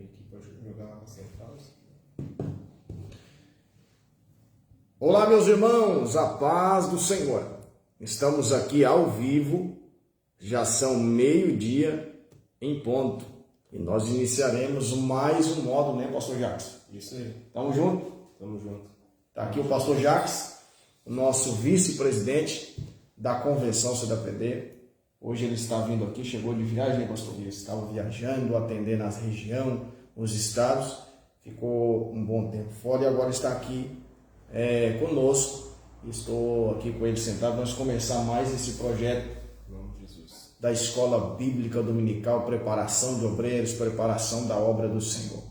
aqui pode jogar lá para central. Olá, meus irmãos, a paz do Senhor. Estamos aqui ao vivo, já são 12:00 em ponto. E nós iniciaremos mais um módulo, né, pastor Jacques? Isso aí. Tamo junto? Tamo junto. Está aqui o pastor Jacques, o nosso vice-presidente da convenção CDAPD. Hoje ele está vindo aqui, chegou de viagem, pastor? Ele estava viajando, atendendo as regiões, os estados. Ficou um bom tempo fora e agora está aqui conosco. Estou aqui com ele sentado. Vamos começar mais esse projeto da Escola Bíblica Dominical, preparação de obreiros, preparação da obra do Senhor.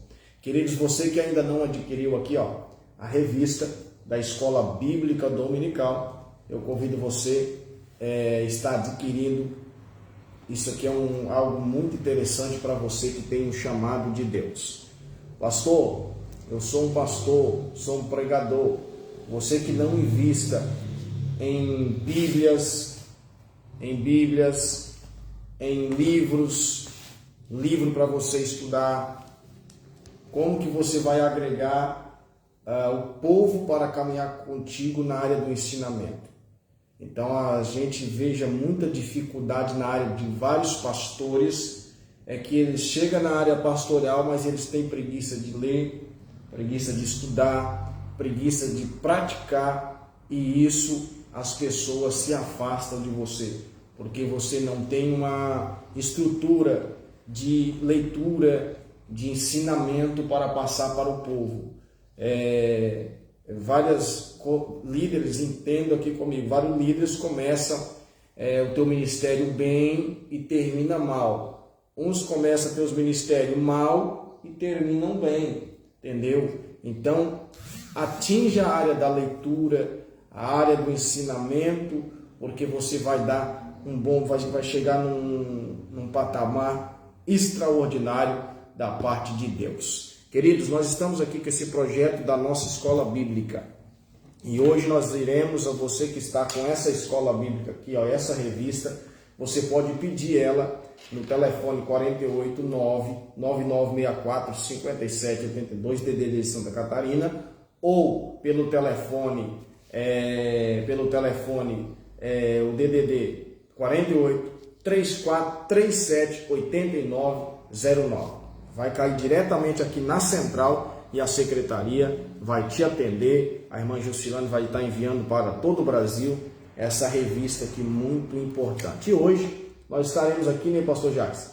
Queridos, você que ainda não adquiriu aqui, a revista da Escola Bíblica Dominical, eu convido você a estar adquirindo. Isso aqui é algo muito interessante para você que tem um chamado de Deus. Pastor, eu sou um pastor, sou um pregador. Você que não invista em Bíblias, em livro para você estudar, como que você vai agregar o povo para caminhar contigo na área do ensinamento? Então a gente veja muita dificuldade na área de vários pastores, que eles chegam na área pastoral, mas eles têm preguiça de ler, preguiça de estudar, preguiça de praticar, e isso as pessoas se afastam de você, porque você não tem uma estrutura de leitura, de ensinamento para passar para o povo. Vários líderes, entendo aqui comigo, vários líderes começam o teu ministério bem e termina mal. Uns começam a ter os ministérios mal e terminam bem, entendeu? Então, atinja a área da leitura, a área do ensinamento, porque você vai dar vai chegar num patamar extraordinário da parte de Deus. Queridos, nós estamos aqui com esse projeto da nossa escola bíblica. E hoje nós iremos, a você que está com essa escola bíblica aqui, essa revista, você pode pedir ela no telefone 489-9964-5782, DDD de Santa Catarina, ou pelo telefone, o DDD 48-3437-8909. Vai cair diretamente aqui na central e a secretaria vai te atender. A irmã Jusilane vai estar enviando para todo o Brasil essa revista aqui muito importante. E hoje nós estaremos aqui, né, pastor Jacques?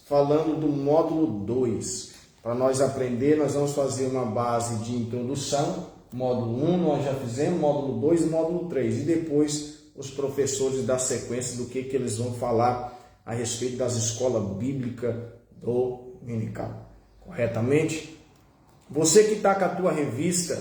Falando do módulo 2. Para nós aprender, nós vamos fazer uma base de introdução. Módulo 1 nós já fizemos, módulo 2 e módulo 3. E depois os professores da sequência do que eles vão falar a respeito das escolas bíblicas dominical. Corretamente? Você que está com a tua revista,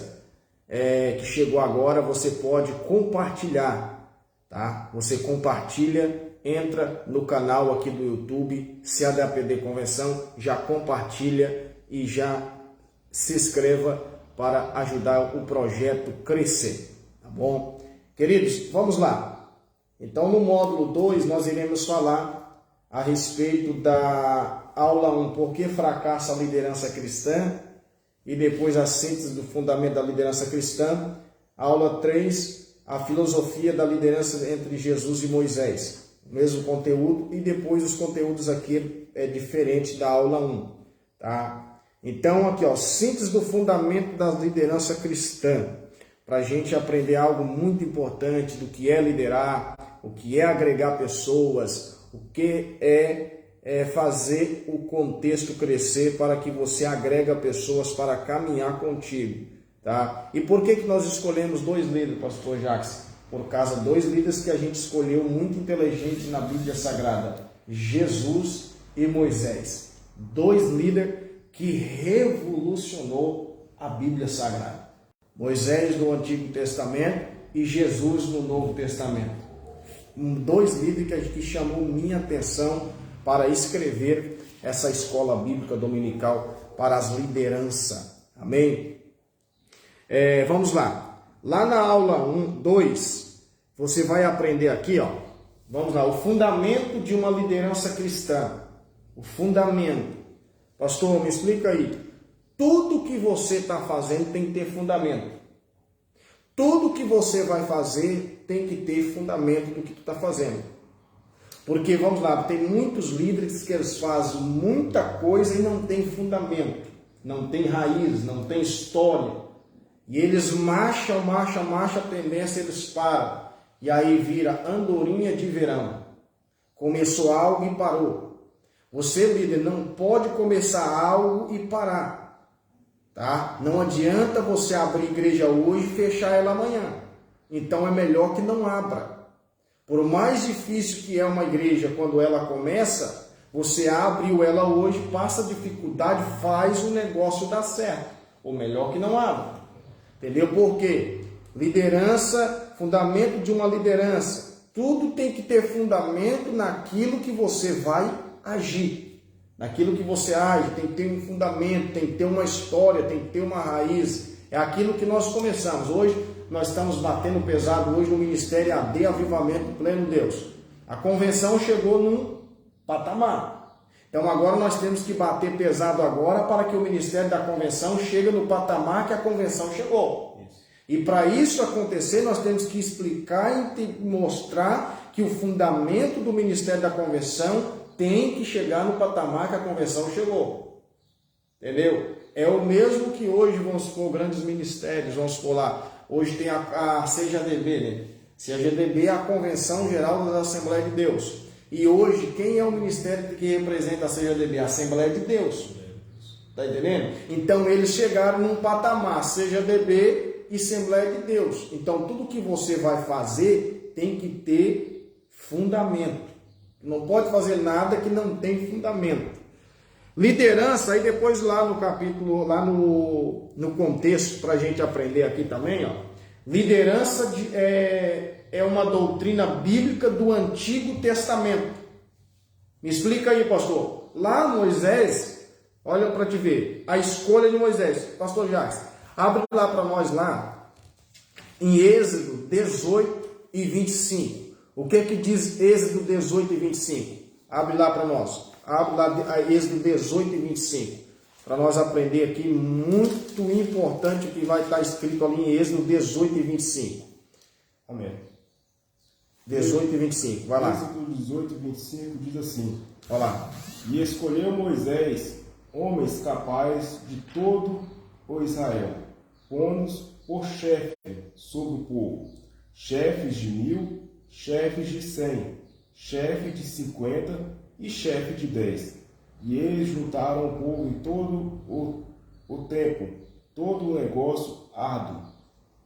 que chegou agora, você pode compartilhar, tá? Você compartilha, entra no canal aqui do YouTube, CDAPD Convenção, já compartilha e já se inscreva para ajudar o projeto crescer, tá bom? Queridos, vamos lá. Então, no módulo 2, nós iremos falar a respeito da aula 1, por que fracassa a liderança cristã? E depois a síntese do fundamento da liderança cristã. Aula 3, a filosofia da liderança entre Jesus e Moisés. O mesmo conteúdo, e depois os conteúdos aqui diferente da aula 1, tá? Então, aqui, síntese do fundamento da liderança cristã. Para a gente aprender algo muito importante do que é liderar, o que é agregar pessoas, o que é fazer o contexto crescer para que você agrega pessoas para caminhar contigo, tá? E por que nós escolhemos 2 líderes, pastor Jacques? Por causa de 2 líderes que a gente escolheu muito inteligente na Bíblia Sagrada, Jesus e Moisés. 2 líderes que revolucionou a Bíblia Sagrada. Moisés no Antigo Testamento e Jesus no Novo Testamento. 2 líderes que chamou minha atenção para escrever essa escola bíblica dominical para as lideranças. Amém? Vamos lá. Lá na aula 2, você vai aprender aqui, vamos lá, o fundamento de uma liderança cristã. O fundamento. Pastor, me explica aí. Tudo que você está fazendo tem que ter fundamento. Tudo que você vai fazer tem que ter fundamento do que tu está fazendo. Porque, vamos lá, tem muitos líderes que eles fazem muita coisa e não tem fundamento, não tem raiz, não tem história. E eles marcham, a tendência eles param. E aí vira andorinha de verão. Começou algo e parou. Você, líder, não pode começar algo e parar. Tá? Não adianta você abrir igreja hoje e fechar ela amanhã. Então é melhor que não abra. Por mais difícil que é uma igreja quando ela começa, você abriu ela hoje, passa dificuldade, faz o negócio dar certo. Ou melhor que não abra. Entendeu? Por quê? Liderança, fundamento de uma liderança. Tudo tem que ter fundamento naquilo que você vai agir. Naquilo que você age, tem que ter um fundamento, tem que ter uma história, tem que ter uma raiz. É aquilo que nós começamos. Hoje, nós estamos batendo pesado hoje no Ministério AD Avivamento Pleno Deus. A convenção chegou num patamar. Então agora nós temos que bater pesado agora para que o Ministério da Convenção chegue no patamar que a convenção chegou. E para isso acontecer, nós temos que explicar e mostrar que o fundamento do Ministério da Convenção tem que chegar no patamar que a convenção chegou. Entendeu? É o mesmo que hoje, vamos supor, grandes ministérios, vamos supor lá, hoje tem a CGDB, né? CGDB é a Convenção Geral da Assembleia de Deus. E hoje, quem é o ministério que representa a CGDB? A Assembleia de Deus. Está entendendo? Então, eles chegaram num patamar, CGDB e Assembleia de Deus. Então, tudo que você vai fazer tem que ter fundamento. Não pode fazer nada que não tem fundamento. Liderança, aí depois lá no capítulo, lá no contexto, para a gente aprender aqui também, ó. Liderança é uma doutrina bíblica do Antigo Testamento. Me explica aí, pastor. Lá Moisés, olha para te ver, a escolha de Moisés. Pastor Jacques, abre lá para nós lá, em Êxodo 18 e 25. O que diz Êxodo 18 e 25? Abre lá para nós. Abre lá Êxodo 18 e 25. Para nós aprender aqui, muito importante o que vai estar escrito ali em Êxodo 18 e 25. Amém. 18 e 25, vai lá. Êxodo 18 e 25 diz assim: Vai lá. E escolheu Moisés homens capazes de todo o Israel, pondo-os por chefe sobre o povo, chefes de 1000, chefes de 100, chefe de 50 e chefe de 10. E eles juntaram o povo em todo o tempo, todo o negócio árduo.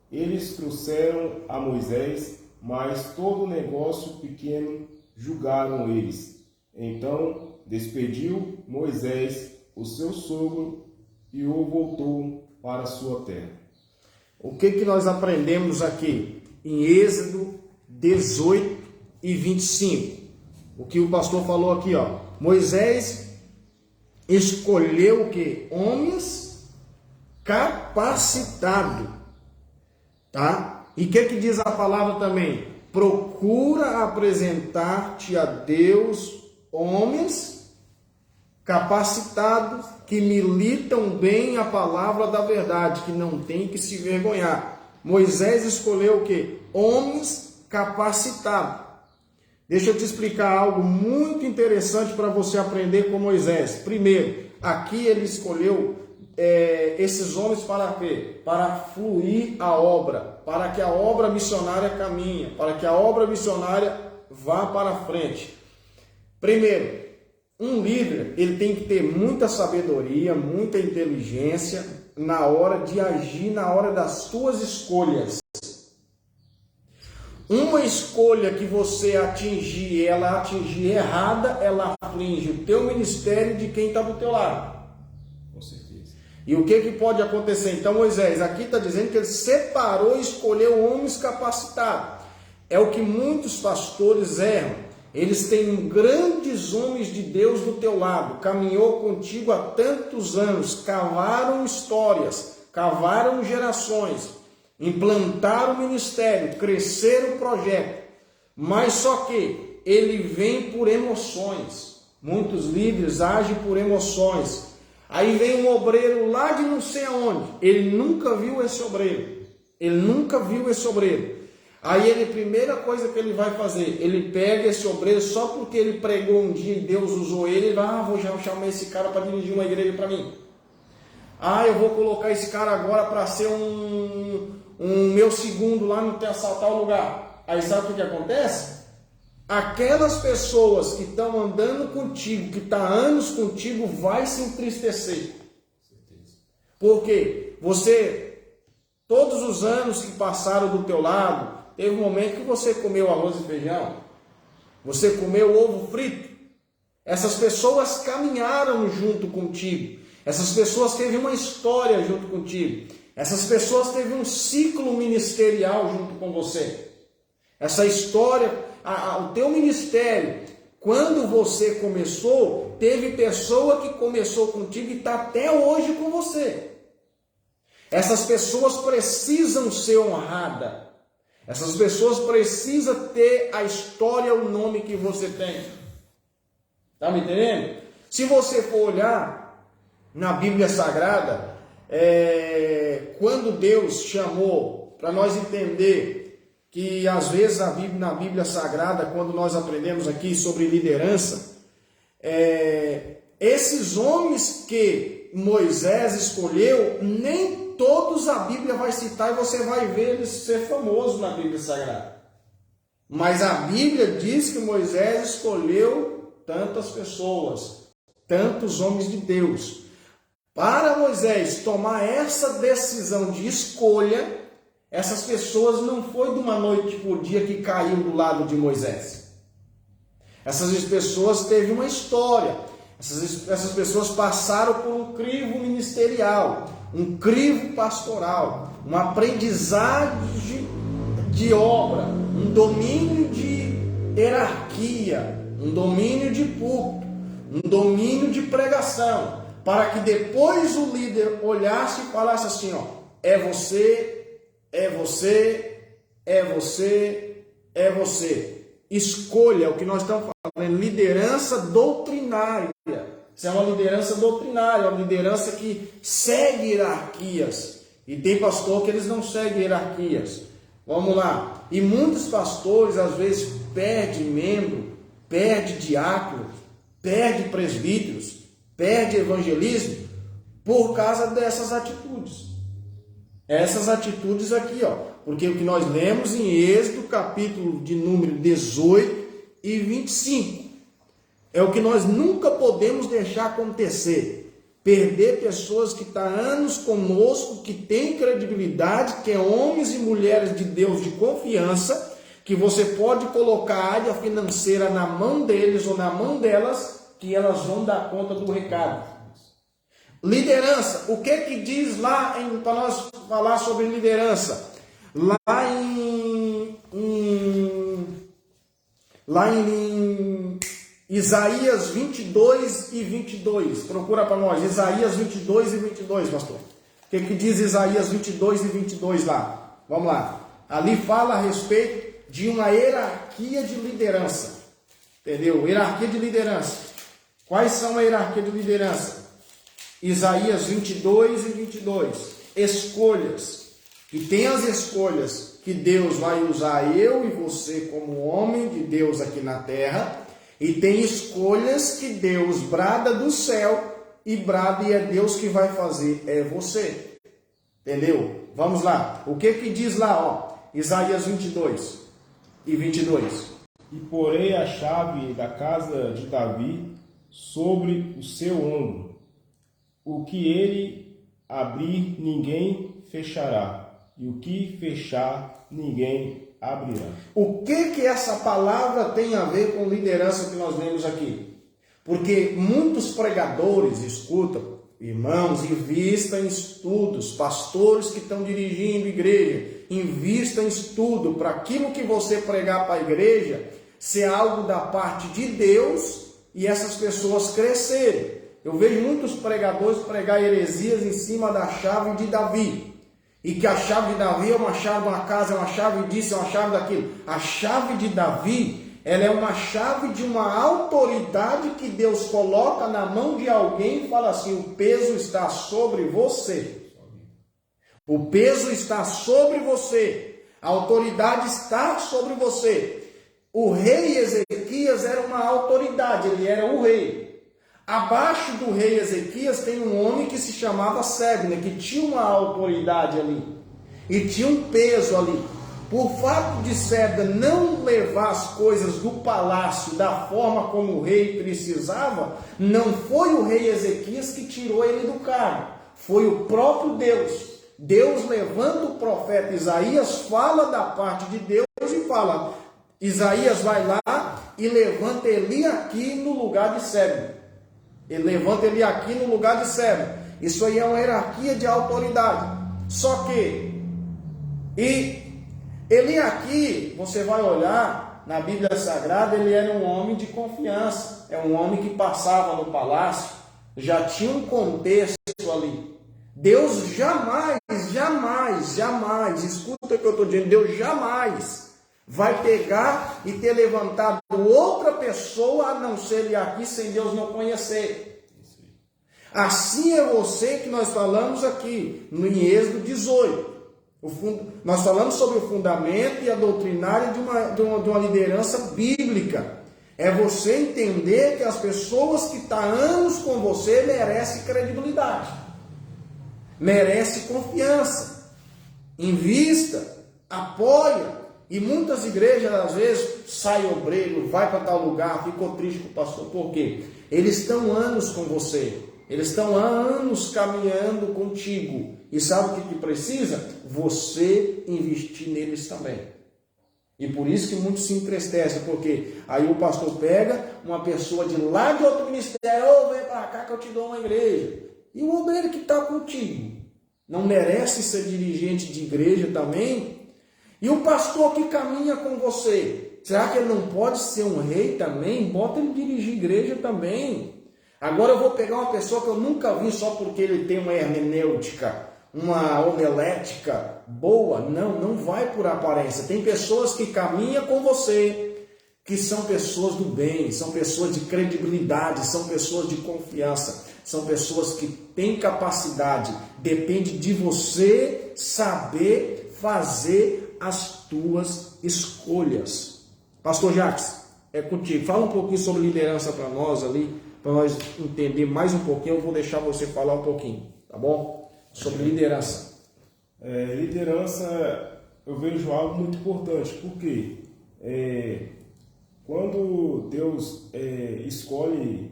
Eles trouxeram a Moisés, mas todo o negócio pequeno julgaram eles. Então despediu Moisés o seu sogro e o voltou para a sua terra. O que nós aprendemos aqui em Êxodo 18 e 25? O que o pastor falou aqui, ó. Moisés escolheu o que? Homens capacitados, tá? E o que diz a palavra também? Procura apresentar-te a Deus homens capacitados que militam bem a palavra da verdade, que não tem que se vergonhar. Moisés escolheu o que? Homens capacitados. Deixa eu te explicar algo muito interessante para você aprender com Moisés. Primeiro, aqui ele escolheu esses homens para quê? Para fluir a obra, para que a obra missionária caminhe, para que a obra missionária vá para frente. Primeiro, um líder, ele tem que ter muita sabedoria, muita inteligência na hora de agir, na hora das suas escolhas. Uma escolha que você atingir, ela atingir errada, ela aflige o teu ministério de quem está do teu lado. Com certeza. E o que pode acontecer? Então Moisés, aqui está dizendo que ele separou e escolheu homens capacitados. É o que muitos pastores erram. Eles têm grandes homens de Deus do teu lado, caminhou contigo há tantos anos, cavaram histórias, cavaram gerações, implantaram o ministério, cresceram o projeto, mas só que ele vem por emoções. Muitos líderes agem por emoções. Aí vem um obreiro lá de não sei aonde. Ele nunca viu esse obreiro. Ele nunca viu esse obreiro. Aí ele, primeira coisa que ele vai fazer, ele pega esse obreiro só porque ele pregou um dia e Deus usou ele, ele vai, vou já chamar esse cara para dirigir uma igreja para mim. Eu vou colocar esse cara agora para ser um meu segundo lá no tal lugar. Aí sabe o que acontece? Aquelas pessoas que estão andando contigo, que estão há anos contigo, vai se entristecer. Porque você, todos os anos que passaram do teu lado, teve um momento que você comeu arroz e feijão, você comeu ovo frito. Essas pessoas caminharam junto contigo. Essas pessoas teve uma história junto contigo. Essas pessoas teve um ciclo ministerial junto com você. Essa história, o teu ministério, quando você começou, teve pessoa que começou contigo e está até hoje com você. Essas pessoas precisam ser honradas. Essas pessoas precisam ter a história, o nome que você tem. Está me entendendo? Se você for olhar na Bíblia Sagrada, quando Deus chamou, para nós entender que às vezes na Bíblia Sagrada, quando nós aprendemos aqui sobre liderança, esses homens que Moisés escolheu, nem todos a Bíblia vai citar e você vai ver eles ser famosos na Bíblia Sagrada. Mas a Bíblia diz que Moisés escolheu tantas pessoas, tantos homens de Deus. Para Moisés tomar essa decisão de escolha, essas pessoas não foi de uma noite por dia que caiu do lado de Moisés. Essas pessoas teve uma história. Essas pessoas passaram por um crivo ministerial, um crivo pastoral, uma aprendizagem de obra, um domínio de hierarquia, um domínio de púlpito, um domínio de pregação, para que depois o líder olhasse e falasse assim, é você, é você, é você, é você. Escolha, é o que nós estamos falando, liderança doutrinária. Isso é uma liderança doutrinária, uma liderança que segue hierarquias. E tem pastor que eles não seguem hierarquias. Vamos lá. E muitos pastores, às vezes, perdem membro, perdem diácono, perdem presbíteros, perdem evangelismo, por causa dessas atitudes. Essas atitudes aqui, porque o que nós lemos em Êxodo, capítulo de número 18 e 25, é o que nós nunca podemos deixar acontecer. Perder pessoas que estão há anos conosco, que têm credibilidade, que é homens e mulheres de Deus de confiança, que você pode colocar a área financeira na mão deles ou na mão delas, que elas vão dar conta do recado. Liderança, o que diz lá, para nós falar sobre liderança? Lá em Isaías 22 e 22, procura para nós, Isaías 22 e 22, pastor. O que diz Isaías 22 e 22 lá? Vamos lá. Ali fala a respeito de uma hierarquia de liderança. Entendeu? Hierarquia de liderança. Quais são a hierarquia de liderança? Isaías 22 e 22. Escolhas. E tem as escolhas que Deus vai usar eu e você como homem de Deus aqui na terra. E tem escolhas que Deus brada do céu e brada e é Deus que vai fazer, é você. Entendeu? Vamos lá. O que diz lá, Isaías 22 e 22. E porei a chave da casa de Davi sobre o seu ombro. O que ele abrir, ninguém fechará. E o que fechar, ninguém abrirá. O que essa palavra tem a ver com liderança que nós lemos aqui? Porque muitos pregadores, escutam, irmãos, invistam em estudos, pastores que estão dirigindo igreja, invistam em estudo para aquilo que você pregar para a igreja ser algo da parte de Deus e essas pessoas crescerem. Eu vejo muitos pregadores pregar heresias em cima da chave de Davi. E que a chave de Davi é uma chave de uma casa, é uma chave disso, é uma chave daquilo. A chave de Davi Ela é uma chave de uma autoridade que Deus coloca na mão de alguém e fala assim: o peso está sobre você. O peso está sobre você. A autoridade está sobre você. O rei Ezequias era uma autoridade, ele era o rei. Abaixo do rei Ezequias tem um homem que se chamava Sebna, que tinha uma autoridade ali. E tinha um peso ali. Por fato de Sebna não levar as coisas do palácio da forma como o rei precisava, não foi o rei Ezequias que tirou ele do cargo. Foi o próprio Deus. Deus levanta o profeta Isaías, fala da parte de Deus e fala: Isaías vai lá e levanta Eli aqui no lugar de Sebna. Ele levanta Eli aqui no lugar de Sebna. Isso aí é uma hierarquia de autoridade. Só que, Eli aqui, você vai olhar na Bíblia Sagrada, ele era um homem de confiança. É um homem que passava no palácio, já tinha um contexto ali. Deus jamais, escuta o que eu estou dizendo, Deus jamais vai pegar e ter levantado outra pessoa a não ser ele aqui, sem Deus não conhecer. Assim é você que nós falamos aqui, no Êxodo 18. Nós falamos sobre o fundamento e a doutrinária de uma liderança bíblica. É você entender que as pessoas que estão há anos com você merecem credibilidade, merecem confiança, invista, apoia. E muitas igrejas, às vezes, sai obreiro, vai para tal lugar, ficou triste com o pastor. Por quê? Eles estão anos com você. Eles estão há anos caminhando contigo. E sabe o que precisa? Você investir neles também. E por isso que muitos se entristecem, porque aí o pastor pega uma pessoa de lá de outro ministério: ô, vem para cá que eu te dou uma igreja. E o obreiro que está contigo não merece ser dirigente de igreja também? E o pastor que caminha com você, será que ele não pode ser um rei também? Bota ele dirigir igreja também. Agora eu vou pegar uma pessoa que eu nunca vi só porque ele tem uma hermenêutica, uma homilética boa. Não vai por aparência. Tem pessoas que caminham com você, que são pessoas do bem, são pessoas de credibilidade, são pessoas de confiança, são pessoas que têm capacidade. Depende de você saber fazer as tuas escolhas. Pastor Jacques, é contigo. Fala um pouquinho sobre liderança para nós ali, para nós entender mais um pouquinho. Eu vou deixar você falar um pouquinho, tá bom? Sobre liderança. Liderança, eu vejo algo muito importante, porque quando Deus escolhe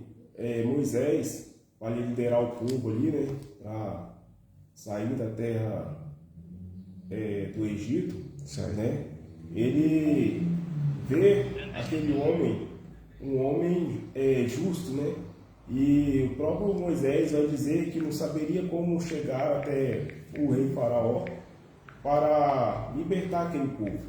Moisés para liderar o povo ali, né, para sair da terra do Egito, né, ele vê aquele homem, um homem justo, né? E o próprio Moisés vai dizer que não saberia como chegar até o rei Faraó para libertar aquele povo.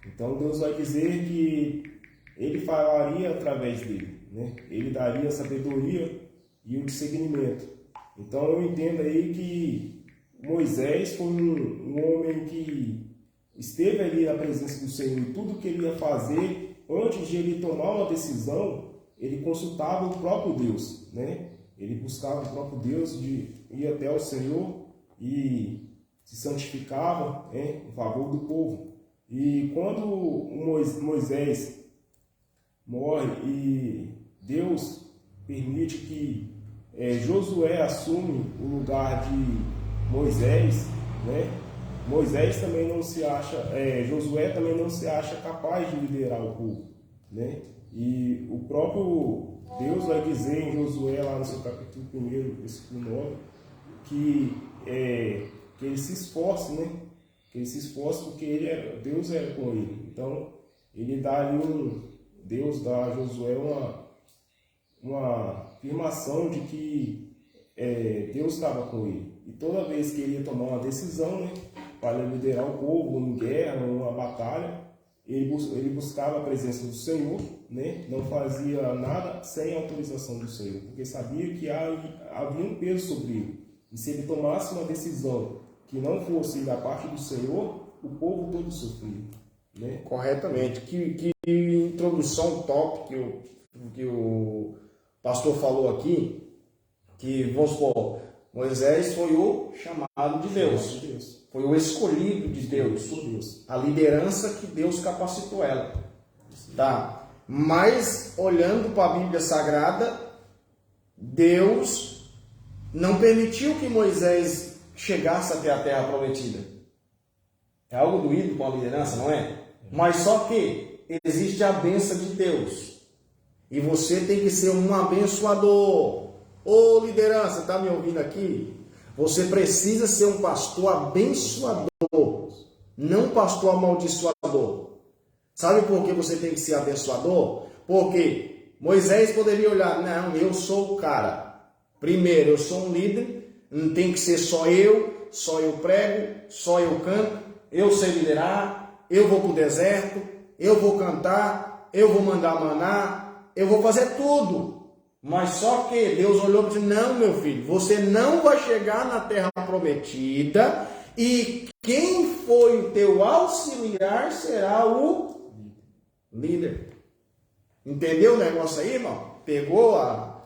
Então Deus vai dizer que ele falaria através dele, né? Ele daria sabedoria e o discernimento. Então eu entendo aí que Moisés foi um homem que esteve ali na presença do Senhor, e tudo que ele ia fazer, antes de ele tomar uma decisão, ele consultava o próprio Deus, né? Ele buscava o próprio Deus, de ir até o Senhor e se santificava, né, em favor do povo. E quando Moisés morre e Deus permite que Josué assume o lugar de Moisés, né? Moisés também não se acha, Josué também não se acha capaz de liderar o povo, né? E o próprio Deus vai dizer em Josué, lá no seu capítulo 1, versículo 9, que ele se esforce, né? Que ele se esforce porque Deus era com ele. Então, ele dá ali Deus dá a Josué uma afirmação de que Deus estava com ele. E toda vez que ele ia tomar uma decisão, né, para liderar o povo em guerra, em uma batalha, ele buscava a presença do Senhor, né? Não fazia nada sem a autorização do Senhor, porque sabia que havia um peso sobre ele. E se ele tomasse uma decisão que não fosse da parte do Senhor, o povo todo sofria. né? Corretamente. Que introdução top que o pastor falou aqui, que, vamos supor, Moisés foi o chamado de Deus. Foi o escolhido de Deus. A liderança que Deus capacitou ela. Tá? Mas, olhando para a Bíblia Sagrada, Deus não permitiu que Moisés chegasse até a terra prometida. É algo doído com a liderança, não é? Mas só que existe a bênção de Deus. E você tem que ser um abençoador. Ô liderança, está me ouvindo aqui? Você precisa ser um pastor abençoador, não um pastor amaldiçoador. Sabe por que você tem que ser abençoador? Porque Moisés poderia olhar, não, eu sou o cara. Primeiro, eu sou um líder, não tem que ser só eu prego, só eu canto, eu sei liderar, eu vou para o deserto, eu vou cantar, eu vou mandar maná, eu vou fazer tudo. Mas só que Deus olhou e disse, não, meu filho, você não vai chegar na terra prometida e quem foi o teu auxiliar será o líder. Entendeu o negócio aí, irmão? Pegou a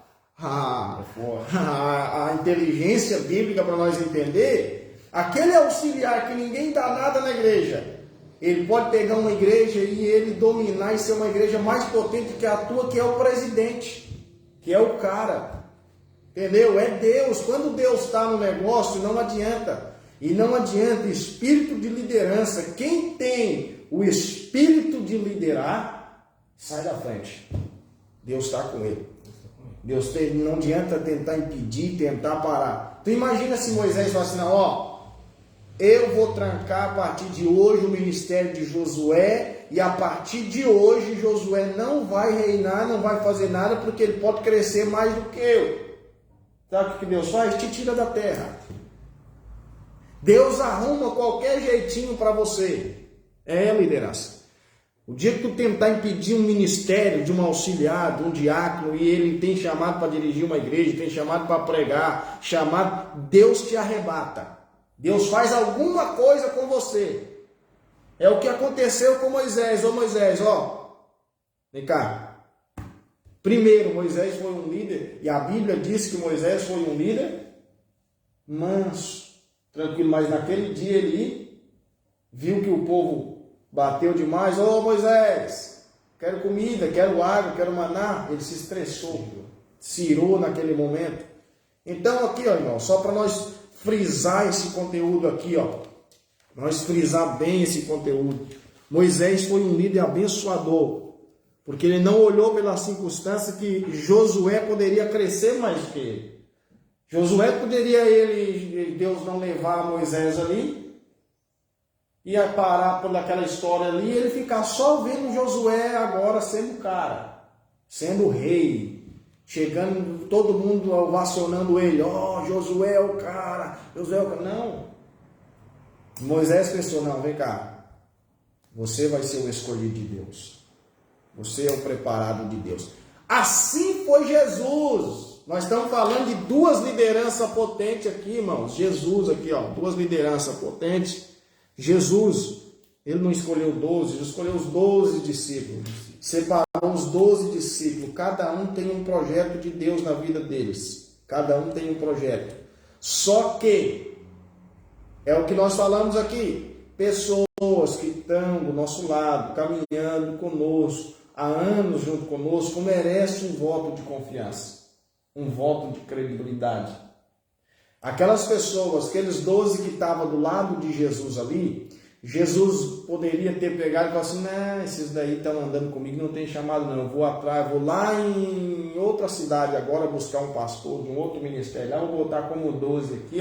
inteligência bíblica para nós entender? Aquele auxiliar que ninguém dá nada na igreja, ele pode pegar uma igreja e ele dominar e ser uma igreja mais potente que a tua, que é o presidente, que é o cara. Entendeu? É Deus. Quando Deus está no negócio, não adianta. E não adianta espírito de liderança. Quem tem o espírito de liderar, sai da frente. Deus está com ele. Não adianta tentar impedir, tentar parar. Tu imagina se Moisés falasse assim, eu vou trancar a partir de hoje o ministério de Josué e a partir de hoje Josué não vai reinar, não vai fazer nada porque ele pode crescer mais do que eu. Sabe o que Deus faz? Te tira da terra. Deus arruma qualquer jeitinho para você. É liderança. O dia que tu tentar impedir um ministério de um auxiliar, de um diácono, e ele tem chamado para dirigir uma igreja, tem chamado para pregar, Deus te arrebata. Deus faz alguma coisa com você. É o que aconteceu com Moisés. Ô Moisés, vem cá. Primeiro, Moisés foi um líder, e a Bíblia diz que Moisés foi um líder manso, tranquilo, mas naquele dia ele viu que o povo bateu demais. Ô Moisés, quero comida, quero água, quero maná. Ele se estressou, se irou naquele momento. Então aqui, irmão, só para nós frisar esse conteúdo aqui, nós frisar bem esse conteúdo. Moisés foi um líder abençoador, porque ele não olhou pela circunstância que Josué poderia crescer mais que ele. Josué poderia Deus não levar Moisés ali, ia parar por aquela história ali, e ele ficar só vendo Josué agora sendo cara, sendo rei, chegando, todo mundo ovacionando ele, Josué é o cara, Josué é o cara. Não. Moisés pensou, não, vem cá, você vai ser o escolhido de Deus, você é o preparado de Deus. Assim foi Jesus. Nós estamos falando de duas lideranças potentes aqui, irmãos. Jesus aqui, duas lideranças potentes. Jesus, ele não escolheu 12, ele escolheu os 12 discípulos. Separou os 12 discípulos. Cada um tem um projeto de Deus na vida deles. Cada um tem um projeto. Só que, é o que nós falamos aqui, pessoas que estão do nosso lado, caminhando conosco, há anos junto conosco, merecem um voto de confiança, um voto de credibilidade. Aquelas pessoas, aqueles 12 que estavam do lado de Jesus ali, Jesus poderia ter pegado e falado assim, não, esses daí estão andando comigo, não tem chamado não, eu vou atrás, vou lá em outra cidade agora buscar um pastor de um outro ministério, lá vou botar como 12 aqui,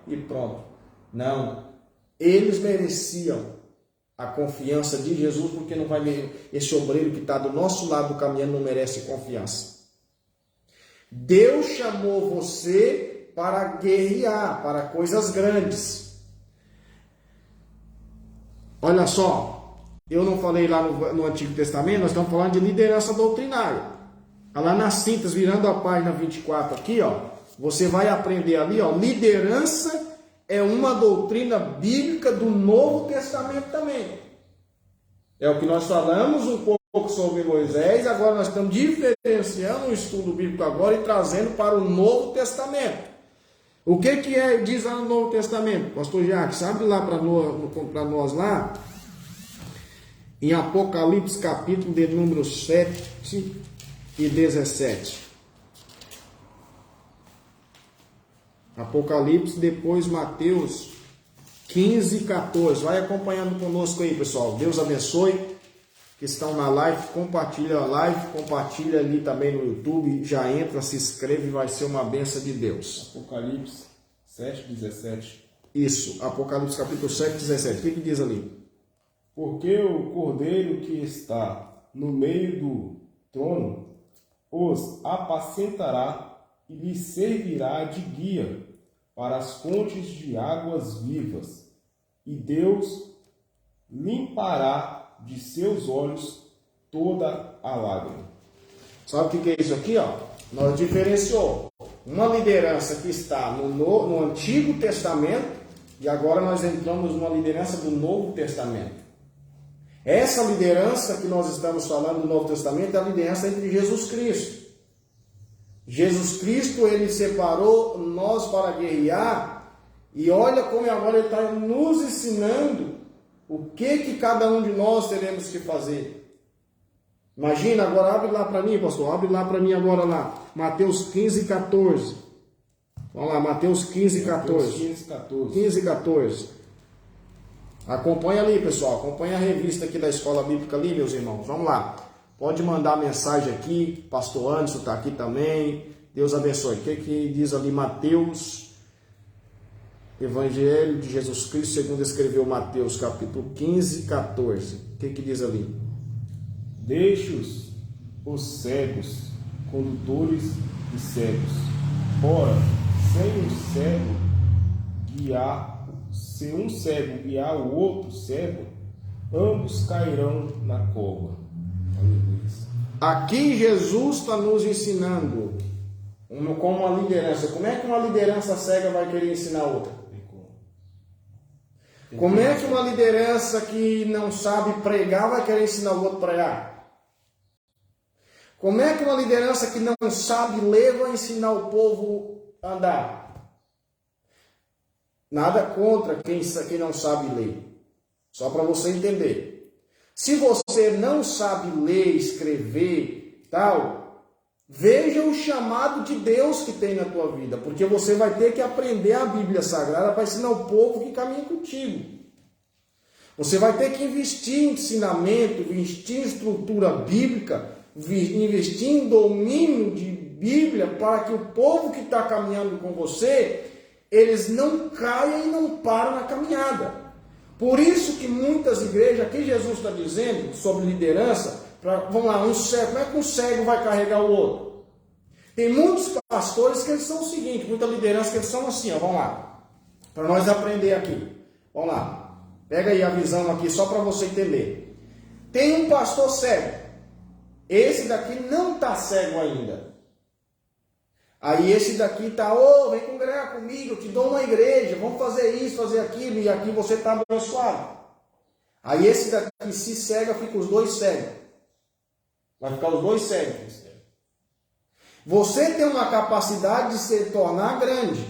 e pronto. Não, eles mereciam a confiança de Jesus, porque não vai esse obreiro que está do nosso lado do caminho não merece confiança. Deus chamou você para guerrear, para coisas grandes. Olha só, eu não falei lá no Antigo Testamento, nós estamos falando de liderança doutrinária. Lá nas cintas, virando a página 24 aqui, você vai aprender ali, liderança é uma doutrina bíblica do Novo Testamento também. É o que nós falamos um pouco sobre Moisés, agora nós estamos diferenciando o estudo bíblico agora e trazendo para o Novo Testamento. O que diz lá no Novo Testamento? Pastor Jacques, abre lá para nós lá, em Apocalipse capítulo de número 7 e 17. Apocalipse, depois Mateus 15 e 14. Vai acompanhando conosco aí, pessoal. Deus abençoe. Que estão na live, compartilha a live, compartilha ali também no YouTube, já entra, se inscreve, vai ser uma benção de Deus. Apocalipse 7:17. Isso, Apocalipse capítulo 7:17. O que diz ali? Porque o Cordeiro que está no meio do trono os apacentará e lhes servirá de guia para as fontes de águas vivas, e Deus limpará de seus olhos toda a lágrima. Sabe o que é isso aqui? Ó? Nós diferenciou uma liderança que está no Antigo Testamento e agora nós entramos numa liderança do Novo Testamento. Essa liderança que nós estamos falando do Novo Testamento é a liderança entre Jesus Cristo. Jesus Cristo, ele separou nós para guerrear e olha como agora ele está nos ensinando o que cada um de nós teremos que fazer. Imagina, agora abre lá para mim, pastor, abre lá para mim agora lá, Mateus 15, 14. Vamos lá, Mateus 15, 14. 15, 14. Acompanha ali, pessoal, acompanha a revista aqui da Escola Bíblica ali, meus irmãos. Vamos lá, pode mandar mensagem aqui, pastor Anderson está aqui também. Deus abençoe. O que diz ali Mateus? Evangelho de Jesus Cristo, segundo escreveu Mateus, capítulo 15, 14. O que diz ali? Deixe os cegos, condutores de cegos. Ora, se um cego guiar o outro cego, ambos cairão na cova. Aqui Jesus está nos ensinando como uma liderança. Como é que uma liderança cega vai querer ensinar outra? Como é que uma liderança que não sabe pregar vai querer ensinar o outro a pregar? Como é que uma liderança que não sabe ler vai ensinar o povo a andar? Nada contra quem não sabe ler. Só para você entender. Se você não sabe ler, escrever, tal, veja o chamado de Deus que tem na tua vida, porque você vai ter que aprender a Bíblia Sagrada para ensinar o povo que caminha contigo. Você vai ter que investir em ensinamento, investir em estrutura bíblica, investir em domínio de Bíblia para que o povo que está caminhando com você, eles não caiam e não param na caminhada. Por isso que muitas igrejas, aqui Jesus está dizendo sobre liderança, vamos lá, um cego, como é que um cego vai carregar o outro? Tem muitos pastores que eles são o seguinte, muita liderança que eles são assim, ó, vamos lá, para nós aprender aqui, vamos lá. Pega aí a visão aqui, só para você entender. Tem um pastor cego. Esse daqui não está cego ainda. Aí esse daqui está, vem congregar comigo, eu te dou uma igreja, vamos fazer isso, fazer aquilo, e aqui você está abençoado. Aí esse daqui se cega, fica os dois cegos. Vai ficar os dois cegos. Você tem uma capacidade de se tornar grande.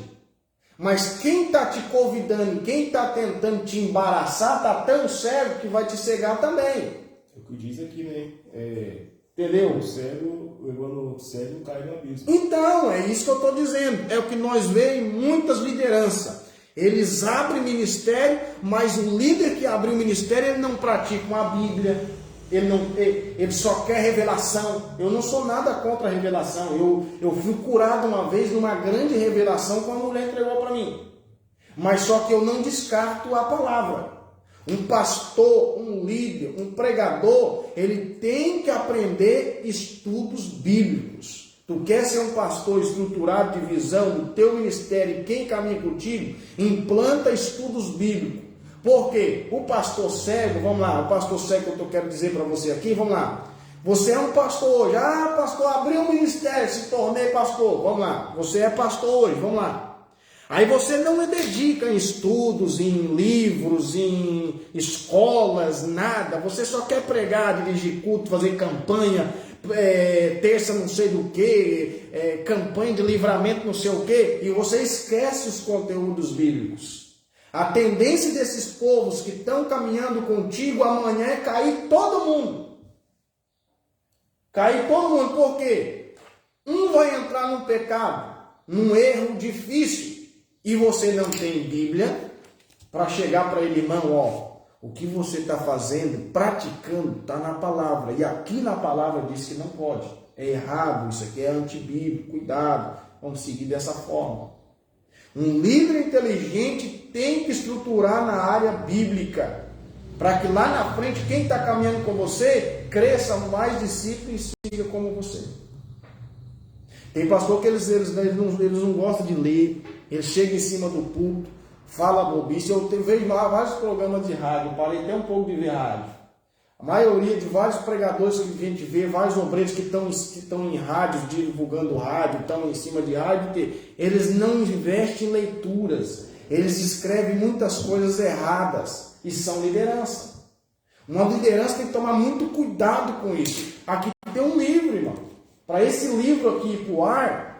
Mas quem está te convidando, quem está tentando te embaraçar, está tão cego que vai te cegar também. É o que diz aqui, né? Entendeu? O cego, levando o cego, cai no abismo. Então, é isso que eu estou dizendo. É o que nós vemos em muitas lideranças. Eles abrem ministério, mas o líder que abriu o ministério, ele não pratica uma Bíblia. Ele só quer revelação. Eu não sou nada contra a revelação. Eu fui curado uma vez numa grande revelação que uma mulher entregou para mim. Mas só que eu não descarto a palavra. Um pastor, um líder, um pregador, ele tem que aprender estudos bíblicos. Tu quer ser um pastor estruturado de visão do teu ministério e quem caminha contigo, implanta estudos bíblicos. Por quê? O pastor cego, vamos lá, o pastor cego que eu quero dizer para você aqui, vamos lá. Você é um pastor hoje, pastor, abri um ministério, se tornei pastor, vamos lá. Você é pastor hoje, vamos lá. Aí você não dedica em estudos, em livros, em escolas, nada. Você só quer pregar, dirigir culto, fazer campanha, terça não sei do que, campanha de livramento não sei o que, e você esquece os conteúdos bíblicos. A tendência desses povos que estão caminhando contigo amanhã é cair todo mundo. Cair todo mundo, por quê? Um vai entrar num pecado, num erro difícil, e você não tem Bíblia para chegar para ele, irmão, ó, o que você está fazendo, praticando, está na palavra. E aqui na palavra diz que não pode. É errado, isso aqui é antibíblico, cuidado, vamos seguir dessa forma. Um líder inteligente tem que estruturar na área bíblica, para que lá na frente, quem está caminhando com você, cresça mais discípulos e siga como você. Tem pastor que eles não gostam de ler, eles chegam em cima do púlpito, fala bobice. Eu vejo lá vários programas de rádio, parei até um pouco de ver rádio. A maioria de vários pregadores que a gente vê, vários obreiros que estão em rádio, divulgando rádio, estão em cima de rádio, eles não investem em leituras, eles escrevem muitas coisas erradas e são liderança. Uma liderança tem que tomar muito cuidado com isso. Aqui tem um livro, irmão. Para esse livro aqui ir para o ar,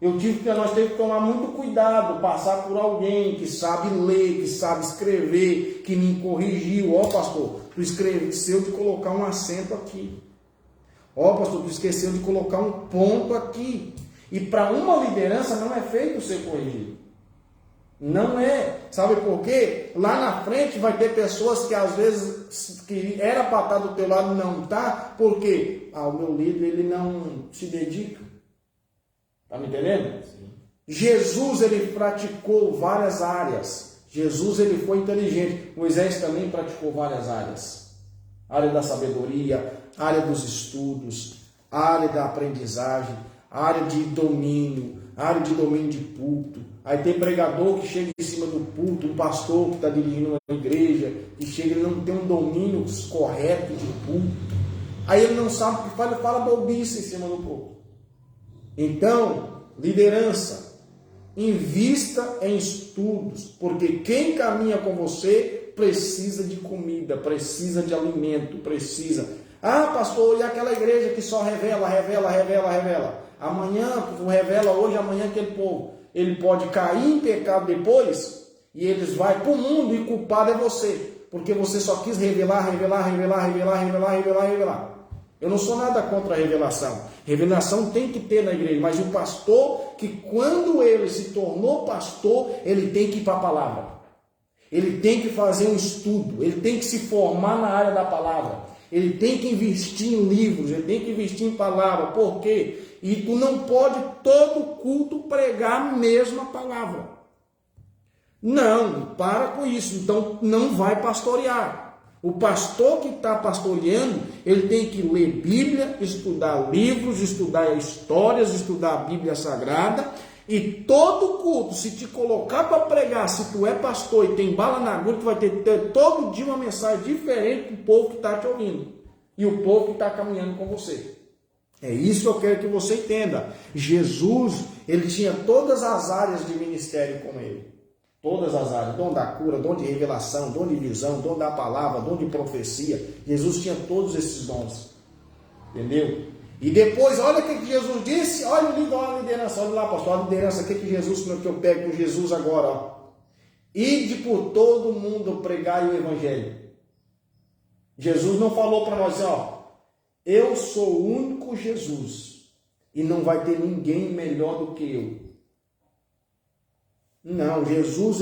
nós temos que tomar muito cuidado, passar por alguém que sabe ler, que sabe escrever, que me corrigiu. Ó, pastor, tu esqueceu de colocar um acento aqui. Ó, pastor, tu esqueceu de colocar um ponto aqui. E para uma liderança não é feito ser corrigido. Não é. Sabe por quê? Lá na frente vai ter pessoas que às vezes que era para estar do teu lado não está, porque o meu líder ele não se dedica. Está me entendendo? Sim. Jesus ele praticou várias áreas. Jesus ele foi inteligente. Moisés também praticou várias áreas. Área da sabedoria, área dos estudos, área da aprendizagem, área de domínio de púlpito. Aí tem pregador que chega em cima do púlpito, um pastor que está dirigindo uma igreja, que chega e não tem um domínio correto de púlpito. Aí ele não sabe o que fala bobice em cima do púlpito. Então, liderança, invista em estudos, porque quem caminha com você precisa de comida, precisa de alimento, precisa. Ah, pastor, e aquela igreja que só revela. Amanhã, tu revela hoje, amanhã aquele povo. Ele pode cair em pecado depois, e eles vão para o mundo e culpado é você, porque você só quis revelar. Eu não sou nada contra a revelação. Revelação tem que ter na igreja, mas o pastor, que quando ele se tornou pastor, ele tem que ir para a palavra. Ele tem que fazer um estudo, ele tem que se formar na área da palavra. Ele tem que investir em livros, ele tem que investir em palavra. Por quê? E tu não pode todo culto pregar a mesma palavra. Não, para com isso. Então não vai pastorear. O pastor que está pastoreando, ele tem que ler Bíblia, estudar livros, estudar histórias, estudar a Bíblia Sagrada. E todo culto, se te colocar para pregar, se tu é pastor e tem bala na agulha, tu vai ter todo dia uma mensagem diferente para o povo que está te ouvindo. E o povo que está caminhando com você. É isso que eu quero que você entenda. Jesus, ele tinha todas as áreas de ministério com ele. Todas as áreas. Dom da cura, dom de revelação, dom de visão, dom da palavra, dom de profecia. Jesus tinha todos esses dons. Entendeu? E depois, olha o que Jesus disse. Olha o livro, olha a liderança. Olha lá, pastor, a liderança. O que Jesus, que eu pego com Jesus agora? Ó. Ide por todo mundo pregar o evangelho. Jesus não falou para nós, ó. Eu sou o único Jesus. E não vai ter ninguém melhor do que eu. Não, Jesus,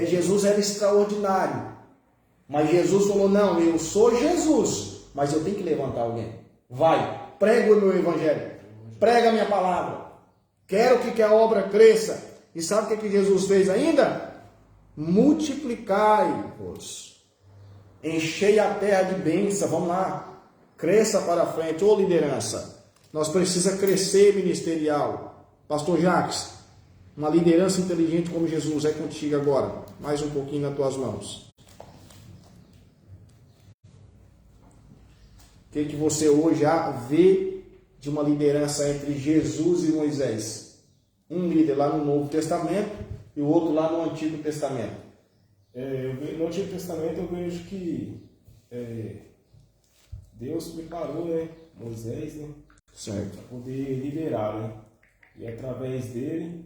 Jesus era extraordinário. Mas Jesus falou, não, eu sou Jesus. Mas eu tenho que levantar alguém. Vai, prega o meu evangelho. Prega a minha palavra. Quero que a obra cresça. E sabe o que Jesus fez ainda? Multiplicai-vos. Enchei a terra de bênção. Vamos lá. Cresça para frente. Ô liderança, nós precisamos crescer ministerial. Pastor Jacques, uma liderança inteligente como Jesus é contigo agora. Mais um pouquinho nas tuas mãos. O que você hoje vê de uma liderança entre Jesus e Moisés? Um líder lá no Novo Testamento e o outro lá no Antigo Testamento. No Antigo Testamento eu vejo que Deus preparou, né, Moisés, né, Certo. para poder liderar, né, e através dele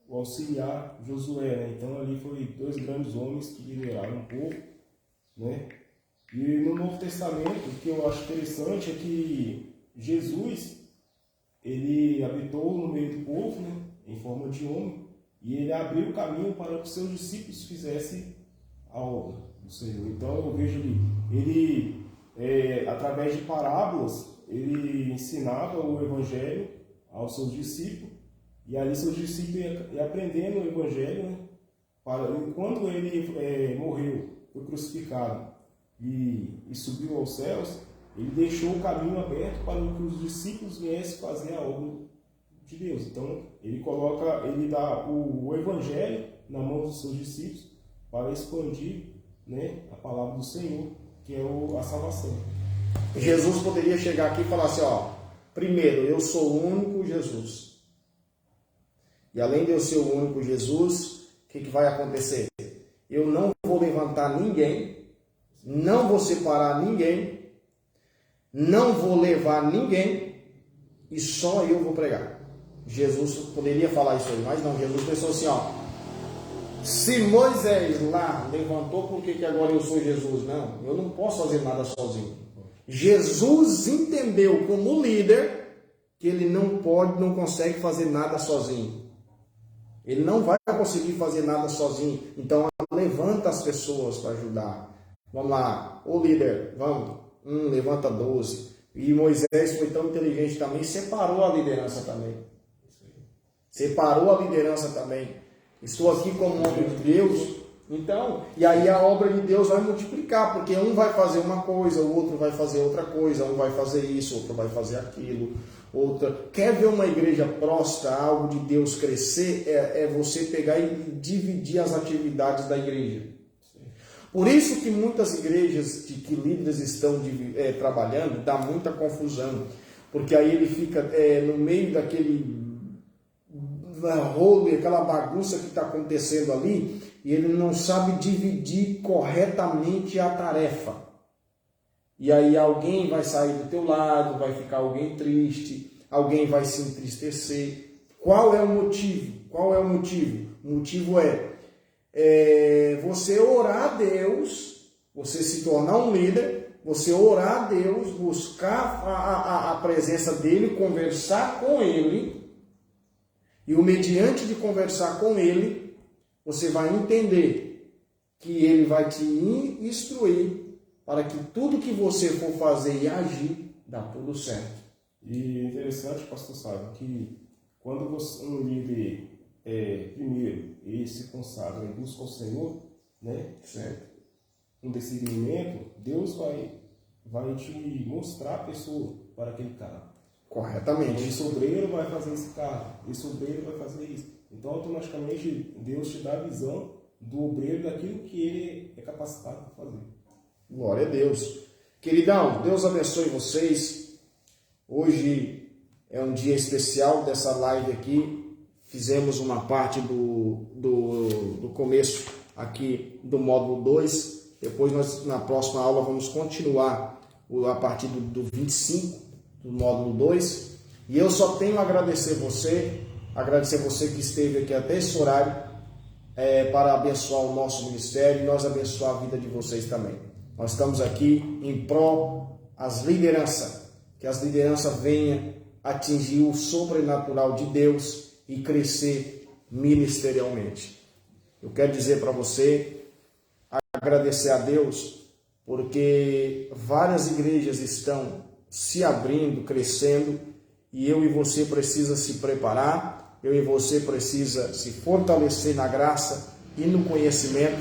o auxiliar Josué, né. Então ali foi dois grandes homens que lideraram o povo, né. E no Novo Testamento, o que eu acho interessante é que Jesus, ele habitou no meio do povo, né, em forma de homem, e ele abriu o caminho para que os seus discípulos fizessem a obra do Senhor. Então eu vejo ele através de parábolas, ele ensinava o Evangelho aos seus discípulos, e ali seus discípulos iam aprendendo o Evangelho, né, e quando ele morreu, foi crucificado e subiu aos céus, ele deixou o caminho aberto para que os discípulos viessem fazer a obra de Deus. Então, ele dá o Evangelho na mão dos seus discípulos para expandir, né, a palavra do Senhor, que é a salvação. Jesus poderia chegar aqui e falar assim, ó, primeiro, eu sou o único Jesus. E além de eu ser o único Jesus, o que vai acontecer? Eu não vou levantar ninguém, não vou separar ninguém, não vou levar ninguém, e só eu vou pregar. Jesus poderia falar isso aí, mas não, Jesus pensou assim, ó, se Moisés lá levantou, por que agora eu sou Jesus? Não, eu não posso fazer nada sozinho. Jesus entendeu como líder que ele não consegue fazer nada sozinho. Ele não vai conseguir fazer nada sozinho. Então levanta as pessoas para ajudar. Vamos lá, ô líder, vamos, levanta 12. E Moisés foi tão inteligente também, separou a liderança também. Separou a liderança também. Estou aqui como homem de Deus. Então, e aí a obra de Deus vai multiplicar, porque um vai fazer uma coisa, o outro vai fazer outra coisa, um vai fazer isso, outro vai fazer aquilo, outra. Quer ver uma igreja próspera, algo de Deus crescer, é você pegar e dividir as atividades da igreja. Por isso que muitas igrejas que líderes estão trabalhando, dá muita confusão, porque aí ele fica no meio daquele rolo e aquela bagunça que está acontecendo ali, e ele não sabe dividir corretamente a tarefa. E aí alguém vai sair do teu lado, vai ficar alguém triste, alguém vai se entristecer. Qual é o motivo? Qual é o motivo? O motivo você orar a Deus, você se tornar um líder, você orar a Deus, buscar a presença dele, conversar com ele, e o mediante de conversar com ele, você vai entender que ele vai te instruir para que tudo que você for fazer e agir, dá tudo certo. E é interessante, pastor Sábio, que quando um líder, primeiro, ele se consagra e busca o Senhor, né, certo, um discernimento, Deus vai te mostrar a pessoa para aquele cara. Corretamente. Esse obreiro vai fazer esse carro, esse obreiro vai fazer isso. Então, automaticamente, Deus te dá a visão do obreiro daquilo que ele é capacitado para fazer. Glória a Deus. Queridão, Deus abençoe vocês. Hoje é um dia especial dessa live aqui. Fizemos uma parte do começo aqui do módulo 2. Depois, nós, na próxima aula, vamos continuar a partir do 25. Do módulo 2, e eu só tenho a agradecer você que esteve aqui até esse horário para abençoar o nosso ministério e nós abençoar a vida de vocês também. Nós estamos aqui em prol das lideranças, que as lideranças venham atingir o sobrenatural de Deus e crescer ministerialmente. Eu quero dizer para você, agradecer a Deus, porque várias igrejas estão se abrindo, crescendo, e eu e você precisa se preparar, eu e você precisa se fortalecer na graça e no conhecimento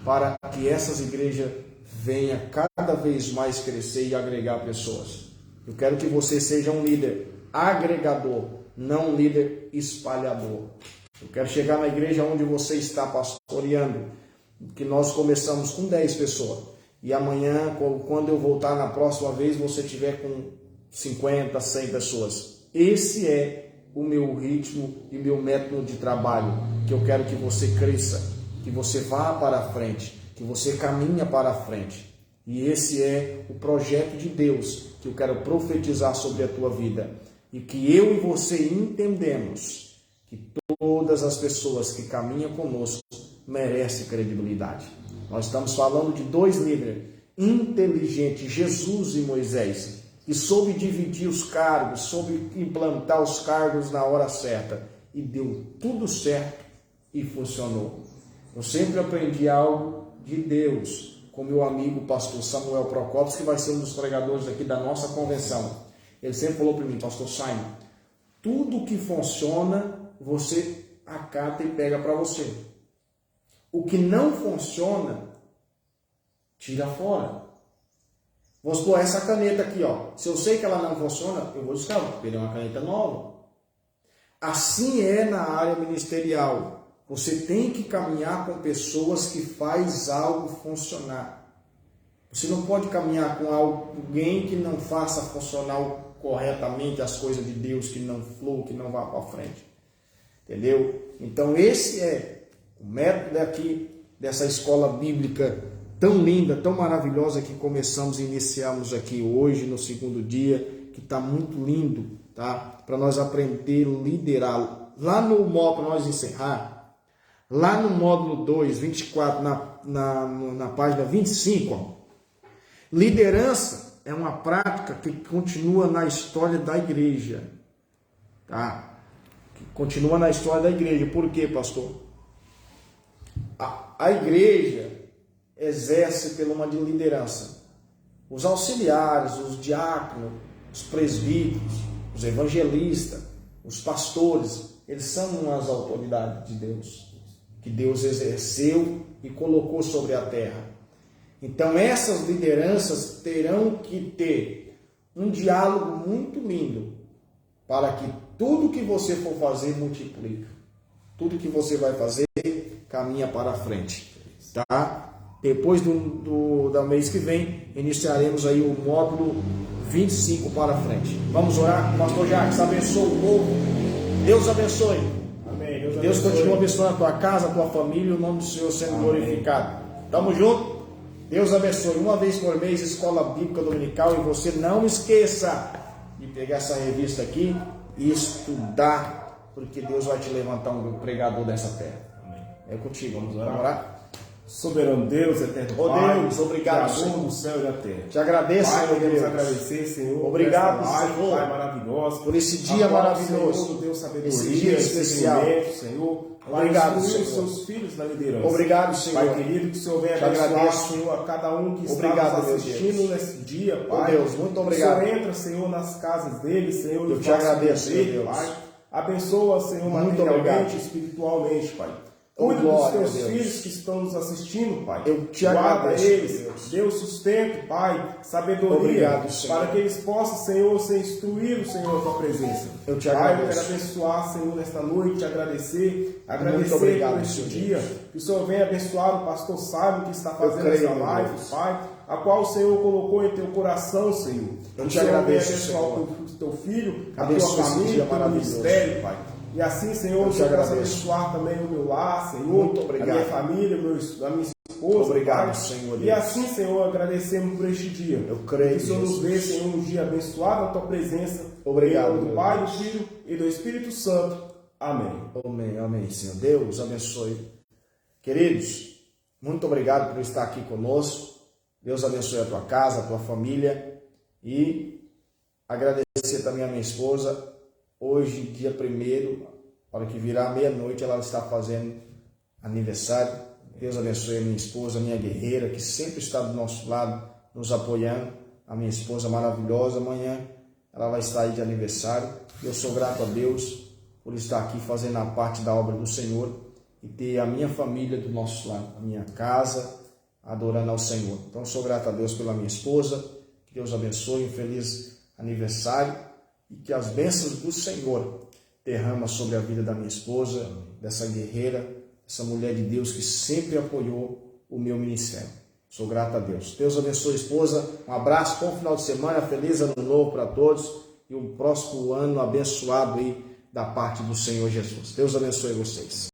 para que essas igrejas venham cada vez mais crescer e agregar pessoas. Eu quero que você seja um líder agregador, não um líder espalhador. Eu quero chegar na igreja onde você está pastoreando, que nós começamos com 10 pessoas. E amanhã, quando eu voltar na próxima vez, você tiver com 50, 100 pessoas. Esse é o meu ritmo e o meu método de trabalho, que eu quero que você cresça, que você vá para a frente, que você caminhe para a frente. E esse é o projeto de Deus que eu quero profetizar sobre a tua vida. E que eu e você entendemos que todas as pessoas que caminham conosco merecem credibilidade. Nós estamos falando de dois líderes inteligentes, Jesus e Moisés, que soube dividir os cargos, soube implantar os cargos na hora certa. E deu tudo certo e funcionou. Eu sempre aprendi algo de Deus com meu amigo pastor Samuel Procopio, que vai ser um dos pregadores aqui da nossa convenção. Ele sempre falou para mim: pastor Simon, tudo que funciona você acata e pega para você. O que não funciona, tira fora. Vamos supor, essa caneta aqui, ó. Se eu sei que ela não funciona, eu vou buscar, vou pegar uma caneta nova. Assim é na área ministerial. Você tem que caminhar com pessoas que faz algo funcionar. Você não pode caminhar com alguém que não faça funcionar corretamente as coisas de Deus, que não flua, que não vá para frente. Entendeu? Então esse é o método aqui dessa escola bíblica tão linda, tão maravilhosa que começamos e iniciamos aqui hoje, no segundo dia, que está muito lindo, tá? Para nós aprender a liderar. Lá no módulo, para nós encerrar, lá no módulo 2, 24, na página 25, ó, liderança é uma prática que continua na história da igreja, tá? Que continua na história da igreja. Por quê, pastor? A igreja exerce pela uma de liderança. Os auxiliares, os diáconos, os presbíteros, os evangelistas, os pastores, eles são as autoridades de Deus, que Deus exerceu e colocou sobre a terra. Então essas lideranças terão que ter um diálogo muito lindo para que tudo que você for fazer multiplique. Tudo que você vai fazer caminha para a frente, tá? Depois do mês que vem, iniciaremos aí o módulo 25 para frente. Vamos orar? Pastor Jacques, abençoe o povo. Deus abençoe. Amém. Deus continua abençoando a tua casa, a tua família, e o nome do Senhor sendo glorificado. Tamo junto? Deus abençoe. Uma vez por mês, Escola Bíblica Dominical. E você não esqueça de pegar essa revista aqui e estudar, porque Deus vai te levantar um pregador dessa terra. Amém. É contigo. Vamos Vamos orar? Soberano Deus, eterno Pai, Deus, obrigado, Criador Senhor. do céu e da terra. Te agradeço, Pai, Senhor queremos Deus. agradecer, Senhor, Obrigado, por esta live, Senhor, Pai, maravilhosa, por esse dia a qual, maravilhoso, Senhor, deu sabedoria, esse dia especial. Senhor, Obrigado, para instruir os Senhor. seus filhos na liderança. Obrigado, Senhor. Pai querido, que o Senhor venha Te abençoar, agradeço. Senhor, a cada um que Obrigado, está meu nos assistindo Deus. nesse dia, Ó Pai. Deus, muito obrigado. Que o Senhor entra, Senhor, nas casas deles, Senhor, Eu e te faça agradeço, o dele, meu Deus. Pai. Abençoa, Senhor, Muito materialmente, obrigado. espiritualmente, Pai. Oh, Cuida dos glória teus a Deus. filhos que estão nos assistindo, Pai. Eu te Guarda agradeço, eles, Deus. dê o sustento, Pai, sabedoria, Obrigado, Senhor. para que eles possam, Senhor, ser instruídos, Senhor, a tua presença. Eu te Pai, eu agradeço. quero abençoar, Senhor, nesta noite, agradecer Muito obrigado, por este Senhor dia. Deus. Que o Senhor venha abençoar o pastor Sábio que está fazendo creio, essa meu live, Deus. Pai, a qual o Senhor colocou em teu coração, Senhor. Eu Que te o Senhor venha agradeço, abençoar Senhor. o teu filho, a Abençoa tua esse família, dia o teu maravilhoso. ministério, Pai. E assim, Senhor, Eu o te Senhor possa agradeço. abençoar também o meu lar, Senhor, Muito a obrigado. minha família, a minha esposa, Obrigado, Pai. Senhor E Deus. assim, Senhor, agradecemos por este dia. Eu creio, Que o Senhor nos Jesus. dê, Senhor, um dia abençoado na tua presença. Obrigado, Em nome do meu Pai, Deus. do Filho e do Espírito Santo. Amém. Amém, amém, Senhor. Deus abençoe. Queridos, muito obrigado por estar aqui conosco. Deus abençoe a tua casa, a tua família. E agradecer também a minha esposa. Hoje, dia 1º, hora que virar meia-noite, ela está fazendo aniversário. Deus abençoe a minha esposa, a minha guerreira, que sempre está do nosso lado, nos apoiando. A minha esposa maravilhosa. Amanhã ela vai estar aí de aniversário. Eu sou grato a Deus por estar aqui fazendo a parte da obra do Senhor e ter a minha família do nosso lado, a minha casa, adorando ao Senhor. Então, sou grato a Deus pela minha esposa. Que Deus abençoe, um feliz aniversário e que as bênçãos do Senhor derrama sobre a vida da minha esposa, dessa guerreira, essa mulher de Deus que sempre apoiou o meu ministério. Sou grato a Deus. Deus abençoe, esposa. Um abraço, bom final de semana, feliz ano novo para todos e um próximo ano abençoado aí da parte do Senhor Jesus. Deus abençoe vocês.